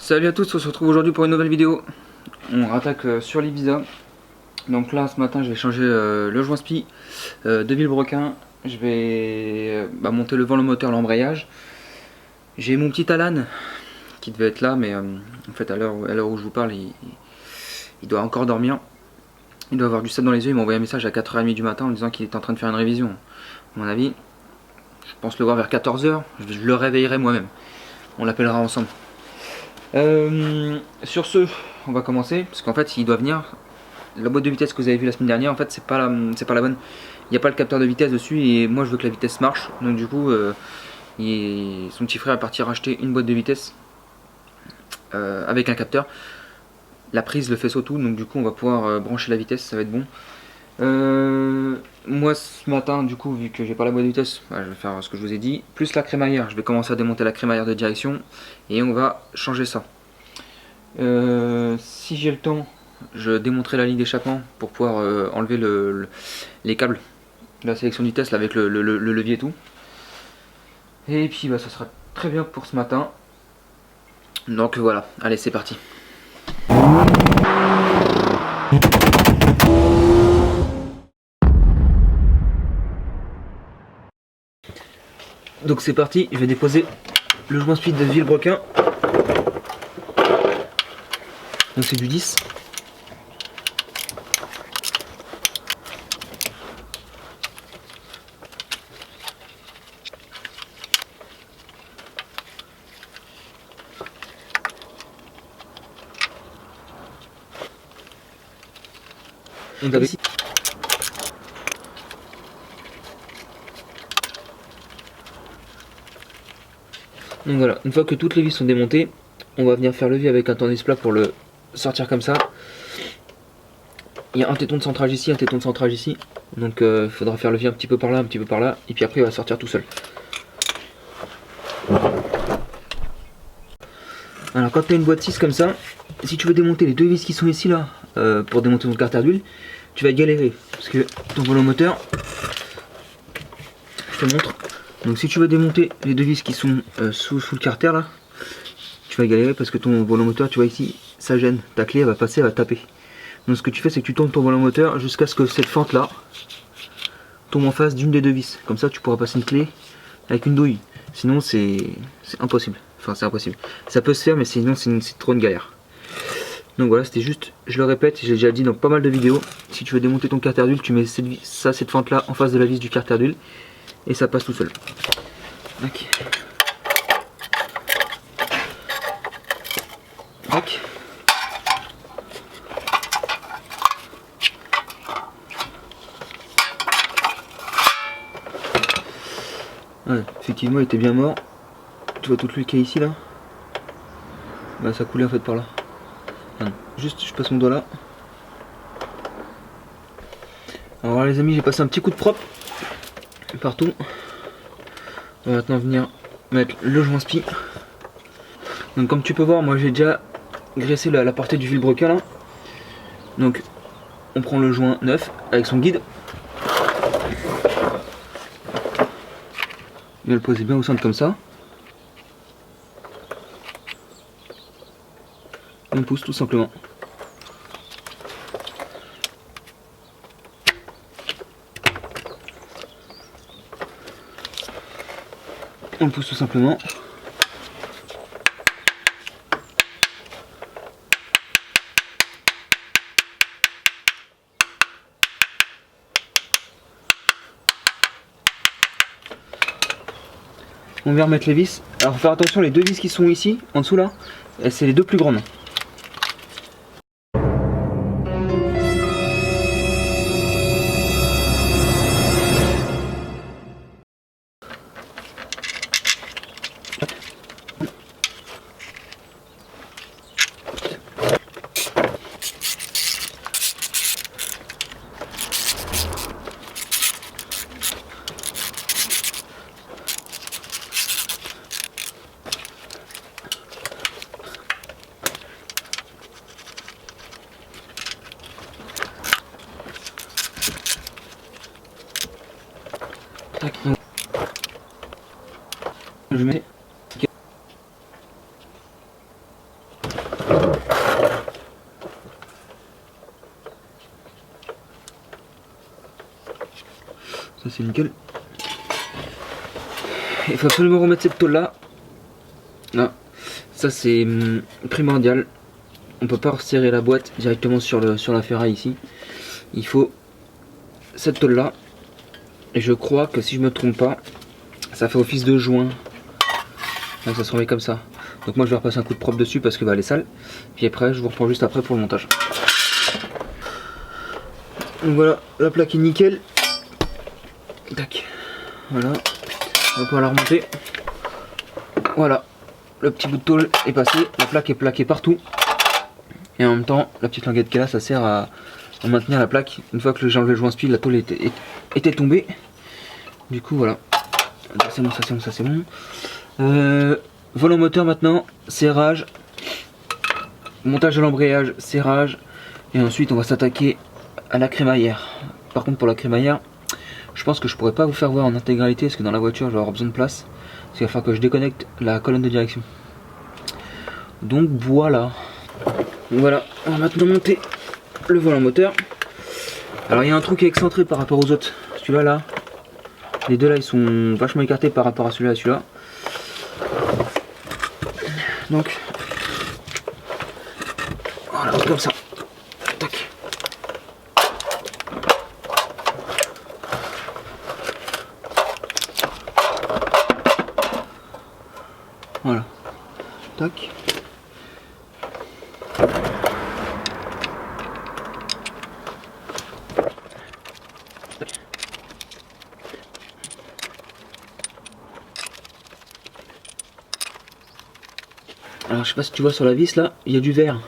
Salut à tous, on se retrouve aujourd'hui pour une nouvelle vidéo. On rattaque sur l'Ibiza. Donc là ce matin je vais changer le joint spi de Villebrequin. Je vais monter le vent, le moteur, l'embrayage. J'ai mon petit Alan qui devait être là, mais en fait à l'heure où je vous parle il doit encore dormir. Il doit avoir du sable dans les yeux. Il m'a envoyé un message à 4h30 du matin en disant qu'il est en train de faire une révision. À mon avis, je pense le voir vers 14h. Je le réveillerai moi-même. On l'appellera ensemble. Sur ce, on va commencer parce qu'en fait il doit venir. La boîte de vitesse que vous avez vue la semaine dernière, en fait c'est pas la bonne. Il n'y a pas le capteur de vitesse dessus et moi je veux que la vitesse marche. Donc du coup son petit frère est parti racheter une boîte de vitesse avec un capteur. La prise, le faisceau, tout, donc du coup on va pouvoir brancher la vitesse, ça va être bon. Moi ce matin du coup vu que j'ai pas la boîte de vitesse, je vais faire ce que je vous ai dit, plus la crémaillère. Je vais commencer à démonter la crémaillère de direction et on va changer ça. Si j'ai le temps, je démonterai la ligne d'échappement pour pouvoir enlever les câbles de la sélection du test là, avec le levier et tout. Et puis ça sera très bien pour ce matin. Donc voilà, allez c'est parti. Donc c'est parti, je vais déposer le joint speed de Villebrequin. Donc c'est du 10. Donc avec... Donc voilà, une fois que toutes les vis sont démontées, on va venir faire levier avec un tournevis plat pour le sortir comme ça. Il y a un téton de centrage ici, un téton de centrage ici. Donc il faudra faire levier un petit peu par là, un petit peu par là. Et puis après il va sortir tout seul. Alors quand tu as une boîte 6 comme ça, si tu veux démonter les deux vis qui sont ici là, pour démonter ton carter d'huile, tu vas galérer. Parce que ton volant moteur, je te montre. Donc si tu veux démonter les deux vis qui sont sous le carter là, tu vas galérer parce que ton volant moteur, tu vois ici, ça gêne. Ta clé elle va passer, elle va taper. Donc ce que tu fais, c'est que tu tournes ton volant moteur jusqu'à ce que cette fente là tombe en face d'une des deux vis. Comme ça tu pourras passer une clé avec une douille. Sinon c'est impossible. Enfin c'est impossible. Ça peut se faire mais sinon c'est trop une galère. Donc voilà, c'était juste, je le répète, j'ai déjà dit dans pas mal de vidéos, si tu veux démonter ton carter d'huile, tu mets cette fente là en face de la vis du carter d'huile et ça passe tout seul. Okay. Tac. Ouais, effectivement il était bien mort. Tu vois toute l'huile qu'il y a ici là, ça coulait en fait par là. Juste je passe mon doigt là. Alors voilà, les amis, j'ai passé un petit coup de propre partout. On va maintenant venir mettre le joint spi. Donc comme tu peux voir, moi j'ai déjà graissé la portée du Villebrequin là. Donc on prend le joint neuf avec son guide. Il va le poser bien au centre comme ça. Et on pousse tout simplement. On le pousse tout simplement. On vient remettre les vis. Alors faut faire attention, les deux vis qui sont ici, en dessous là, c'est les deux plus grandes. Tac. Je mets c'est nickel. Il faut absolument remettre cette tôle là. Là, ça c'est primordial. On peut pas resserrer la boîte directement sur la ferraille ici. Il faut cette tôle là. Et je crois que si je me trompe pas, ça fait office de joint. Là, ça se remet comme ça. Donc moi je vais repasser un coup de propre dessus parce que bah, elle est sale. Puis après je vous reprends juste après pour le montage. Donc voilà, la plaque est nickel. Tac. Voilà. On va pouvoir la remonter. Voilà. Le petit bout de tôle est passé. La plaque est plaquée partout. Et en même temps, la petite languette qu'elle a, ça sert à maintenir la plaque. Une fois que j'ai enlevé le joint speed, la tôle était tombée. Du coup voilà. Ça c'est bon, ça c'est bon, ça c'est bon. Volant moteur maintenant, serrage. Montage de l'embrayage, serrage. Et ensuite on va s'attaquer à la crémaillère. Par contre pour la crémaillère, je pense que je pourrais pas vous faire voir en intégralité parce que dans la voiture je vais avoir besoin de place. Parce qu'il va falloir que je déconnecte la colonne de direction. Donc voilà. Voilà, on va maintenant monter le volant moteur. Alors il y a un trou qui est excentré par rapport aux autres. Celui-là là, les deux là ils sont vachement écartés par rapport à celui-là et celui-là. Donc voilà, comme ça. Tac. Voilà. Tac. Alors je sais pas si tu vois sur la vis là, il y a du verre.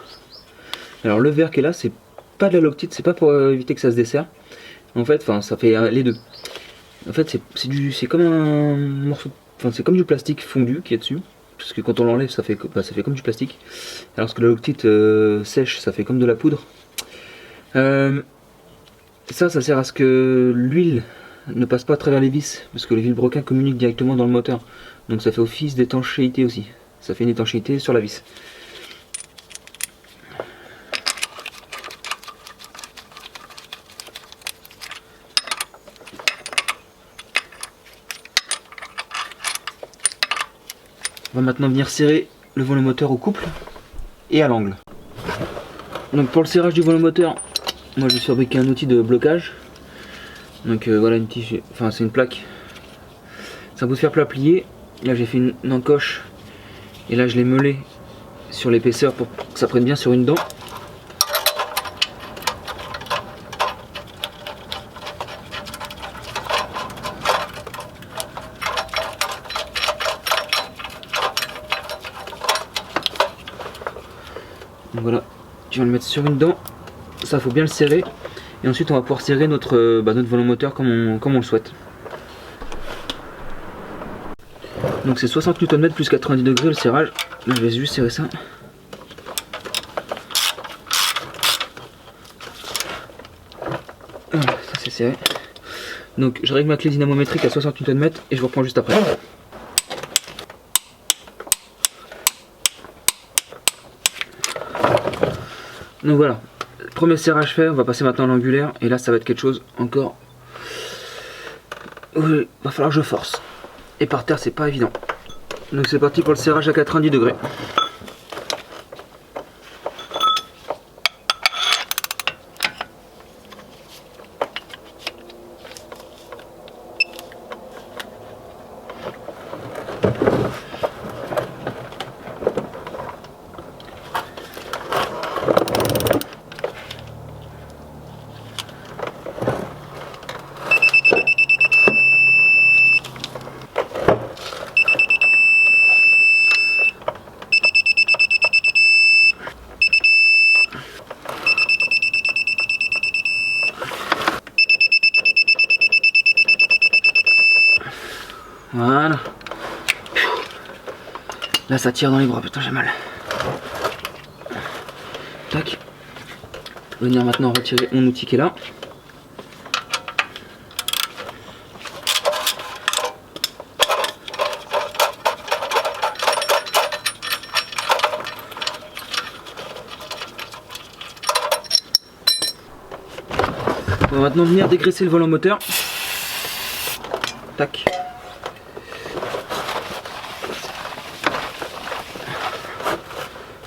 Alors le verre qui est là, c'est pas de la loctite, c'est pas pour éviter que ça se desserre. En fait, enfin ça fait les deux. En fait c'est comme un morceau, enfin c'est comme du plastique fondu qui est dessus. Parce que quand on l'enlève ça fait comme du plastique. Alors que la loctite sèche, ça fait comme de la poudre. Ça sert à ce que l'huile ne passe pas à travers les vis. Parce que les vilebrequins communiquent directement dans le moteur. Donc ça fait office d'étanchéité aussi. Ça fait une étanchéité sur la vis. On va maintenant venir serrer le volant moteur au couple et à l'angle. Donc pour le serrage du volant moteur, moi je vais fabriquer un outil de blocage. Donc voilà une tige, enfin c'est une plaque. C'est un bout de fer plat plié. Là j'ai fait une encoche. Et là je l'ai meulé sur l'épaisseur pour que ça prenne bien sur une dent. Donc voilà, tu vas le mettre sur une dent, ça faut bien le serrer. Et ensuite on va pouvoir serrer notre volant moteur comme on le souhaite. Donc c'est 60 Nm plus 90 degrés le serrage. Là je vais juste serrer ça. Voilà, ça c'est serré. Donc je règle ma clé dynamométrique à 60 Nm et je vous reprends juste après. Donc voilà, premier serrage fait, on va passer maintenant à l'angulaire. Et là ça va être quelque chose encore. Il va falloir que je force. Et par terre c'est pas évident. Donc c'est parti pour le serrage à 90 degrés. Voilà. Là ça tire dans les bras, putain j'ai mal. Tac. Venir maintenant retirer mon outil qui est là. On va maintenant venir dégraisser le volant moteur. tac.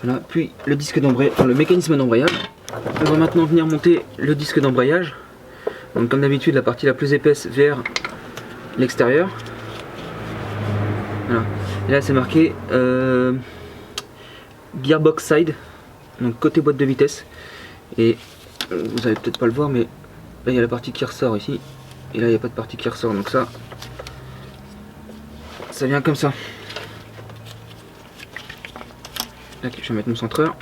Voilà, puis le disque d'embrayage, enfin, le mécanisme d'embrayage. On va maintenant venir monter le disque d'embrayage. Donc comme d'habitude, la partie la plus épaisse vers l'extérieur. Voilà. Et là c'est marqué Gearbox Side, donc côté boîte de vitesse. Et vous allez peut-être pas le voir, mais là il y a la partie qui ressort ici. Et là il n'y a pas de partie qui ressort, donc ça vient comme ça. Là, je vais mettre mon centreur.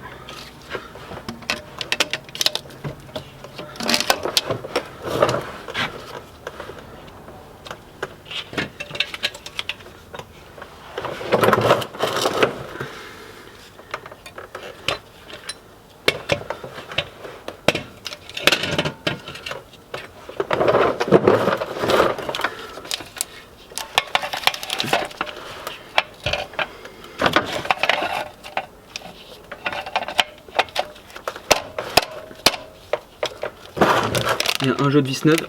Il y a un jeu de vis neuve.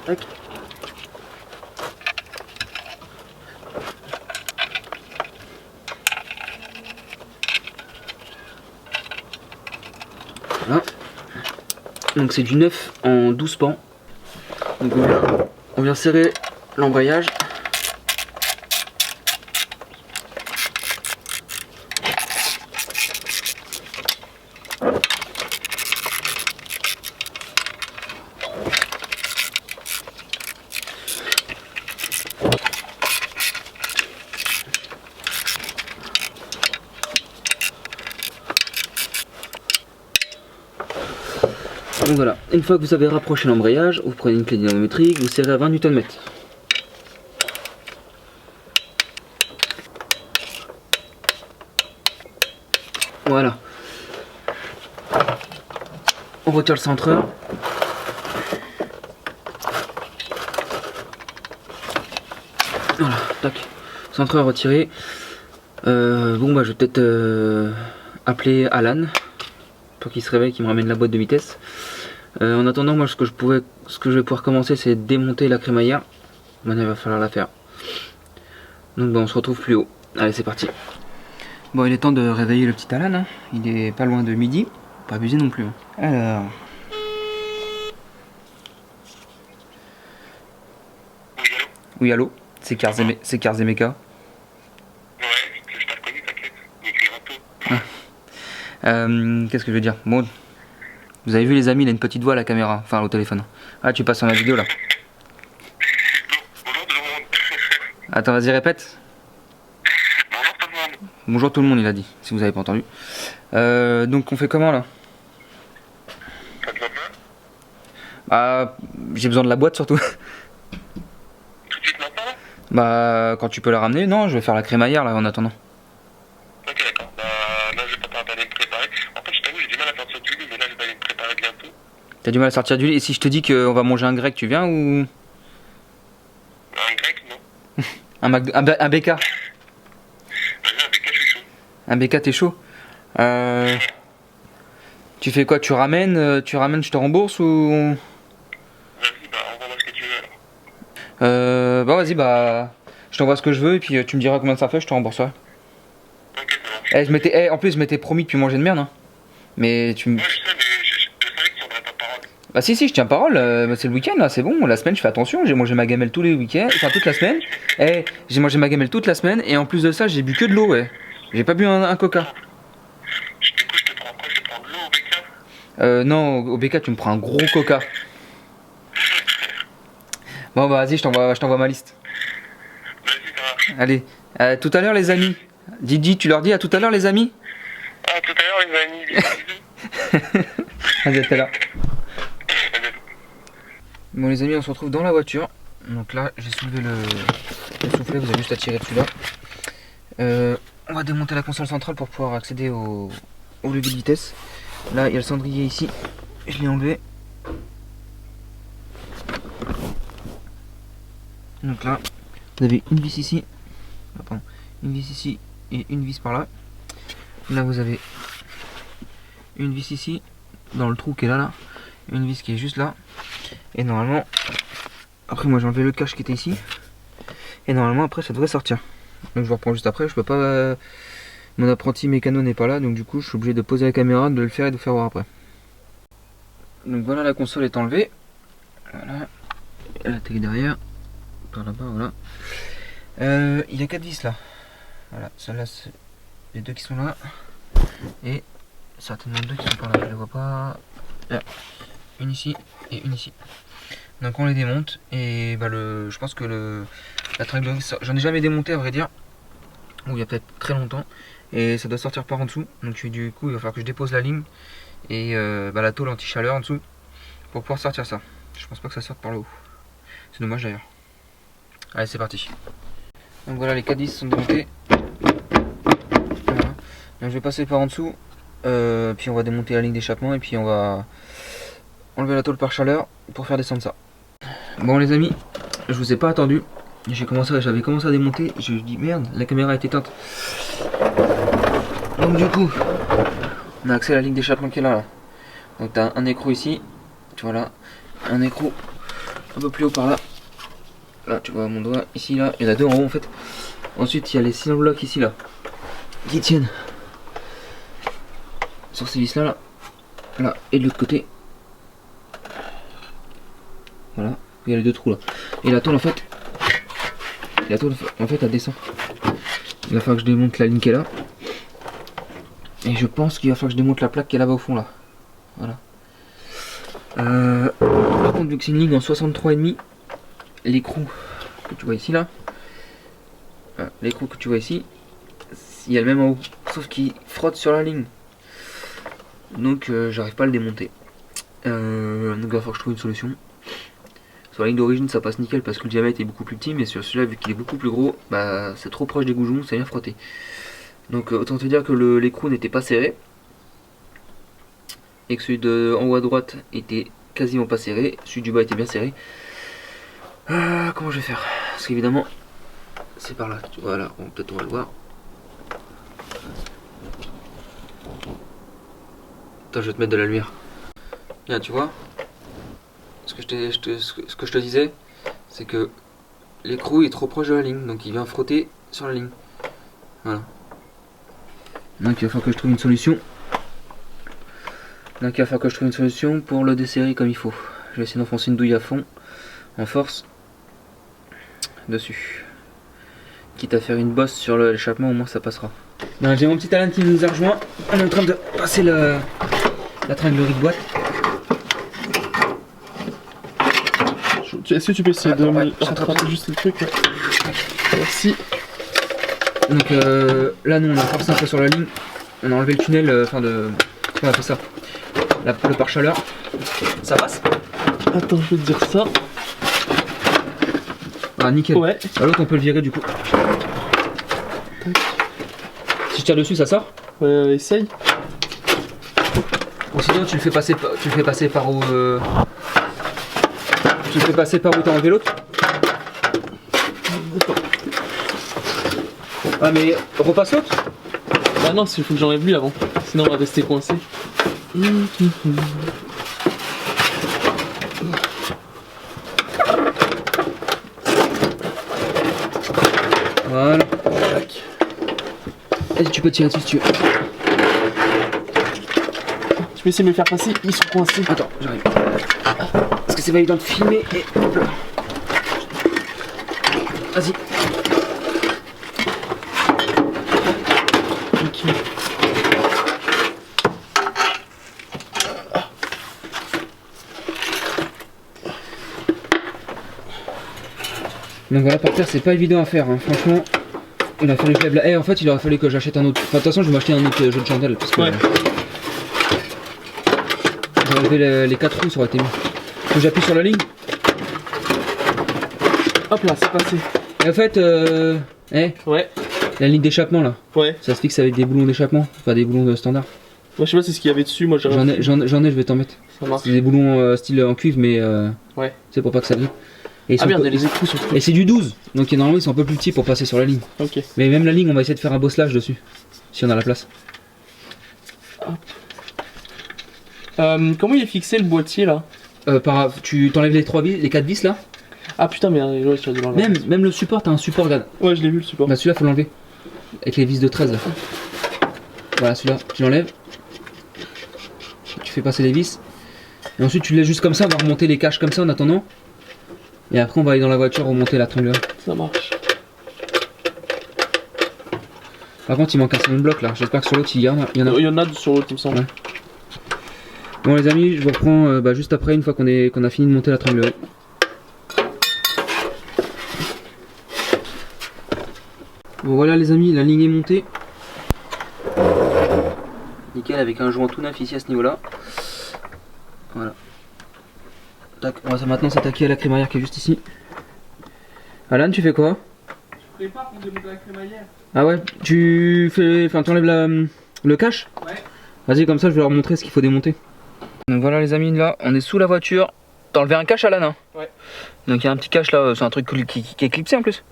Tac. Voilà. Donc c'est du 9 en 12 pans. Donc on vient serrer l'embrayage. Donc voilà, une fois que vous avez rapproché l'embrayage, vous prenez une clé dynamométrique, vous serrez à 20 Nm. Voilà. On retire le centreur. Voilà, tac. Centreur retiré. Bon bah je vais peut-être appeler Alan pour qu'il se réveille, qu'il me ramène la boîte de vitesse. En attendant, moi ce que je vais pouvoir commencer, c'est démonter la crémaillère. Maintenant il va falloir la faire. Donc bah, on se retrouve plus haut. Allez, c'est parti. Bon, il est temps de réveiller le petit Alan, hein. Il est pas loin de midi, pas abuser non plus. Alors. Oui, allô. C'est Karzemeka. Ouais, je t'ai reconnu, t'inquiète. Il écrit un peu. Qu'est-ce que je veux dire? Bon, vous avez vu les amis, il a une petite voix à la caméra, enfin au téléphone. Ah, tu passes sur la vidéo là. Bonjour tout le monde. Attends, vas-y, répète. Bonjour tout le monde. Bonjour tout le monde, il a dit, si vous avez pas entendu. Donc on fait comment là? T'as besoin de moi? Bah, j'ai besoin de la boîte surtout. Tout de suite maintenant là? Bah, quand tu peux la ramener, non, je vais faire la crémaillère là en attendant. Ok, d'accord. Bah, là, je vais pas tarder à me préparer. En fait, je t'avoue, j'ai du mal à sortir du lit, mais là, je vais aller me préparer bientôt. T'as du mal à sortir du lit, et si je te dis qu'on va manger un grec, tu viens ou... Un grec, non? Un BK? Vas-y, avec quoi je suis chaud. Un BK, t'es chaud? Tu fais quoi? Tu ramènes, je te rembourse ou... Vas-y, bah, envoie-moi ce que tu veux alors. Bah vas-y, bah... Je t'envoie ce que je veux et puis tu me diras combien ça fait, je te rembourserai. Ok, ça marche. En plus, je m'étais promis de plus manger de merde, hein. Mais tu me... Ouais, je sais, mais je savais que tu tiendrais pas parole. Bah si, je tiens parole, c'est le week-end là, c'est bon, la semaine je fais attention, j'ai mangé ma gamelle tous les week-ends, enfin toute la semaine. J'ai mangé ma gamelle toute la semaine et en plus de ça, j'ai bu que de l'eau, ouais. J'ai pas bu un coca. Du coup, je te prends quoi? Je te prends de l'eau au BK? Non, au BK, tu me prends un gros coca. Bon bah vas-y, je t'envoie ma liste. Vas-y, ça marche. Allez, tout à l'heure les amis. Didi, tu leur dis à tout à l'heure les amis. Ah, tout à l'heure, les amis. Bisous. Vas-y, à tout à l'heure. Bon les amis, on se retrouve dans la voiture. Donc là, j'ai soulevé le soufflet, vous avez juste à tirer dessus là. On va démonter la console centrale pour pouvoir accéder au levier de vitesse. Là, il y a le cendrier ici, je l'ai enlevé. Donc là, vous avez une vis ici, ah, pardon, une vis ici et une vis par là. Là vous avez une vis ici, dans le trou qui est là, une vis qui est juste là. Et normalement, après moi j'ai enlevé le cache qui était ici. Et normalement après ça devrait sortir. Donc je vous reprends juste après, je peux pas... mon apprenti mécano n'est pas là, donc du coup je suis obligé de poser la caméra, de le faire et de faire voir après. Donc voilà, la console est enlevée. Voilà. Et la télé derrière. Par là-bas, voilà. Il y a 4 vis là. Voilà, celle-là c'est les deux qui sont là. Et certainement deux qui sont par là, je les vois pas. Là. Une ici et une ici. Donc on les démonte et bah je pense que la tringlerie, j'en ai jamais démonté à vrai dire. Ou il y a peut-être très longtemps. Et ça doit sortir par en dessous. Donc du coup il va falloir que je dépose la ligne. Et la tôle anti-chaleur en dessous. Pour pouvoir sortir ça. Je pense pas que ça sorte par le haut. C'est dommage d'ailleurs. Allez c'est parti. Donc voilà, les 4 vis sont démontés. Voilà. Donc je vais passer par en dessous. Puis on va démonter la ligne d'échappement. Et puis on va enlever la tôle par chaleur pour faire descendre ça. Bon les amis, je vous ai pas attendu. J'avais commencé à démonter. Je me dis merde, la caméra est éteinte. Donc du coup, on a accès à la ligne d'échappement qui est là. Donc tu as un écrou ici. Tu vois là, un écrou un peu plus haut par là. Là tu vois mon doigt ici là, il y en a deux en haut en fait. Ensuite il y a les 6 blocs ici là qui tiennent sur ces vis là, là et de l'autre côté. Voilà, il y a les deux trous là. Et la tôle en fait, elle descend. Il va falloir que je démonte la ligne qui est là. Et je pense qu'il va falloir que je démonte la plaque qui est là-bas au fond là. Voilà. Par contre vu que c'est une ligne en 63,5, l'écrou que tu vois ici là, l'écrou que tu vois ici, il y a le même en haut, sauf qu'il frotte sur la ligne. Donc j'arrive pas à le démonter. Donc il va falloir que je trouve une solution. Sur la ligne d'origine ça passe nickel parce que le diamètre est beaucoup plus petit, mais sur celui-là vu qu'il est beaucoup plus gros, bah c'est trop proche des goujons, ça vient frotter. Donc autant te dire que l'écrou n'était pas serré. Et que celui de en haut à droite était quasiment pas serré, celui du bas était bien serré. Comment je vais faire? Parce qu'évidemment c'est par là, voilà, peut-être on va le voir. Attends, je vais te mettre de la lumière. Bien, tu vois, ce que je te disais, c'est que l'écrou est trop proche de la ligne, donc il vient frotter sur la ligne. Voilà. Donc il va falloir que je trouve une solution. Pour le desserrer comme il faut. Je vais essayer d'enfoncer une douille à fond, en force, dessus. Quitte à faire une bosse sur l'échappement, au moins ça passera. Ben, j'ai mon petit Alan qui nous a rejoint. On est en train de passer la tringlerie de boîte. Est-ce que tu peux essayer de rattraper juste le truc? Merci. Donc là nous on a forcé un peu sur la ligne. On a enlevé le tunnel, on a fait ça. Le pare-chaleur. Ça passe? Attends, je vais te dire ça. Ah nickel. Ouais. L'autre on peut le virer du coup. Tac. Si je tire dessus ça sort? Ouais, essaye. Ou sinon tu le fais passer par où tu le fais passer par où t'as enlevé l'autre? Ah mais repasse l'autre? Bah non, il faut que j'enlève lui avant. Sinon on va rester coincé. Voilà. Et tu peux tirer dessus si tu veux. Tu peux essayer de me faire passer, ils sont coincés. Attends, j'arrive. Parce que c'est pas évident de filmer et hop là. Vas-y. Ok. Donc voilà, par terre c'est pas évident à faire, hein. Franchement. Il a fallu que je lève la haie, en fait il aurait fallu que j'achète un autre. Enfin, de toute façon je vais m'acheter un autre jeu de chandelle parce que. Ouais. J'ai enlevé les 4 roues, ça aurait été mieux. Faut que j'appuie sur la ligne. Hop là, c'est passé. Et en fait, Ouais. la ligne d'échappement là, Ouais. ça se fixe avec des boulons d'échappement, pas des boulons de standard. Moi je sais pas c'est ce qu'il y avait dessus, moi j'ai J'en ai, je vais t'en mettre. Ça marche. C'est des boulons style en cuivre, mais Ouais. c'est pour pas que ça brille. Et, ils Ah sont merde, peu- il y a les écrous sur le truc. et c'est du 12, donc normalement ils sont un peu plus petits pour passer sur la ligne. Ok. Mais même la ligne, on va essayer de faire un bosselage dessus, si on a la place. Comment il est fixé le boîtier là? Tu t'enlèves les 4 vis là. Ah putain, mais ouais, tu as dû l'enlever. Même le support, t'as un support, regarde. Ouais, je l'ai vu le support. Bah celui-là faut l'enlever. Avec les vis de 13 là. Voilà, celui-là, tu l'enlèves. Tu fais passer les vis. Et ensuite tu le laisses juste comme ça, on va remonter les caches comme ça en attendant. Et après on va aller dans la voiture remonter la tringleur. Ça marche. Par contre il manque un second bloc là, j'espère que sur l'autre il y en a. Il y en a sur l'autre, il me semble. Ouais. Bon les amis, je vous reprends juste après une fois qu'on a fini de monter la tringlerie. Bon voilà les amis, la ligne est montée. Nickel, avec un joint tout neuf ici à ce niveau là. Voilà. Tac, on va maintenant s'attaquer à la crémaillère qui est juste ici. Alan, tu fais quoi? Je prépare pour démonter la crémaillère. Ah ouais, tu enlèves le cache? Ouais. Vas-y, comme ça je vais leur montrer ce qu'il faut démonter. Donc voilà les amis, là on est sous la voiture. T'as enlevé un cache Alan hein? Ouais. Donc il y a un petit cache là, c'est un truc qui est clipsé en plus.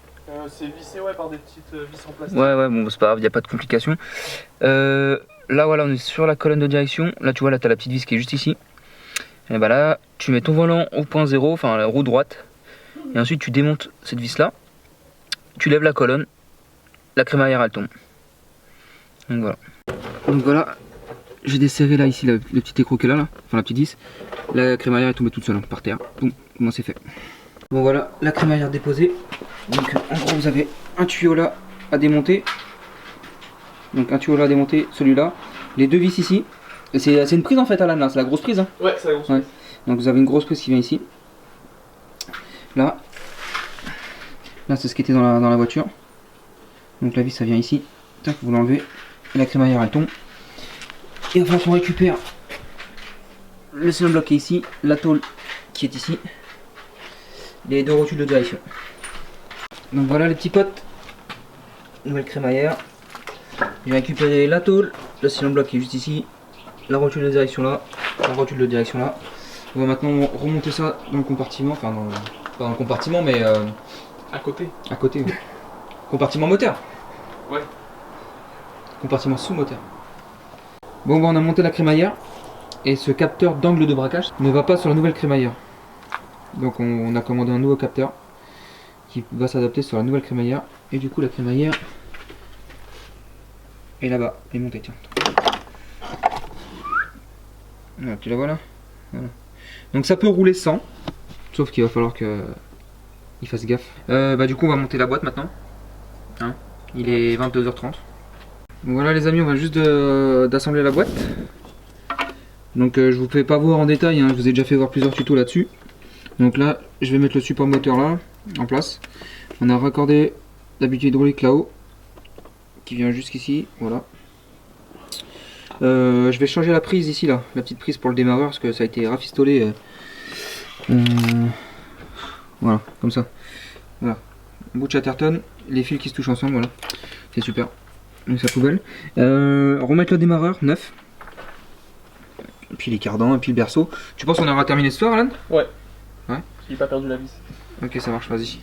C'est vissé ouais, par des petites vis en plastique. Ouais, bon c'est pas grave, il n'y a pas de complications. Là voilà, on est sur la colonne de direction. Là tu vois, là t'as la petite vis qui est juste ici. Et bah là, tu mets ton volant au point 0, enfin la roue droite. Et ensuite tu démontes cette vis là. Tu lèves la colonne. La crémaillère elle tombe. Donc voilà. J'ai desserré là ici le petit écrou qui est là, enfin la petite vis. La crémaillère est tombée toute seule par terre. Boum, comment c'est fait. Bon voilà, la crémaillère déposée. Donc en gros vous avez un tuyau là à démonter. Donc un tuyau là à démonter, celui-là. Les deux vis ici. Et c'est une prise en fait Alan là, c'est la grosse prise hein. Ouais, c'est la grosse prise. Donc vous avez une grosse prise qui vient ici. Là c'est ce qui était dans la voiture. Donc la vis ça vient ici. Tac, vous l'enlevez. Et la crémaillère elle tombe. Et il va falloir qu'on récupère le cylindre bloc qui est ici, la tôle qui est ici, les deux rotules de direction. Donc voilà les petits potes, nouvelle crémaillère. J'ai récupéré la tôle, le cylindre bloc qui est juste ici, la rotule de direction là, la rotule de direction là. On va maintenant remonter ça dans le compartiment, enfin pas dans le compartiment mais à côté. À côté. Ouais. Compartiment moteur. Ouais. Compartiment sous moteur. Bon on a monté la crémaillère. Et ce capteur d'angle de braquage ne va pas sur la nouvelle crémaillère. Donc on a commandé un nouveau capteur qui va s'adapter sur la nouvelle crémaillère. Et du coup la crémaillère est là-bas, elle est montée, tiens. Voilà, tu la vois là, voilà. Donc ça peut rouler sans, sauf qu'il va falloir qu'il fasse gaffe. Du coup on va monter la boîte maintenant. Hein, il est 22h30. Donc voilà les amis, on va juste d'assembler la boîte. Donc je vous fais pas voir en détail, hein, je vous ai déjà fait voir plusieurs tutos là-dessus. Donc là, je vais mettre le support moteur là, en place. On a raccordé l'habitude hydraulique là-haut, qui vient jusqu'ici, voilà. Je vais changer la prise ici là, la petite prise pour le démarreur, parce que ça a été rafistolé. Voilà, comme ça. Voilà. Bout de Chatterton, les fils qui se touchent ensemble, voilà. C'est super. Donc sa poubelle. Remettre le démarreur neuf. Et puis les cardans, et puis le berceau. Tu penses qu'on aura terminé ce soir, Alan? Ouais. Ouais. J'ai pas perdu la vis. Ok, ça marche, vas-y.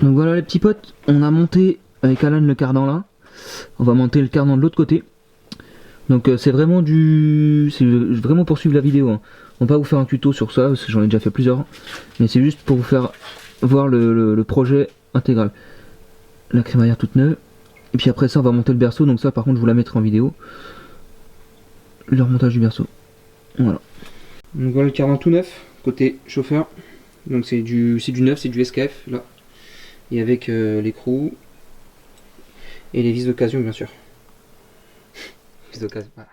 Donc voilà les petits potes, on a monté avec Alan le cardan là. On va monter le cardan de l'autre côté. Donc c'est vraiment pour suivre la vidéo. Hein. On va pas vous faire un tuto sur ça, parce que j'en ai déjà fait plusieurs. Mais c'est juste pour vous faire voir le projet intégral. La crémaillère toute neuve. Et puis après ça on va monter le berceau, donc ça par contre je vous la mettrai en vidéo. Le remontage du berceau. Voilà. Donc voilà le cardan tout neuf, côté chauffeur. Donc c'est du neuf, c'est du SKF là. Et avec l'écrou et les vis d'occasion bien sûr. Vis d'occasion, voilà.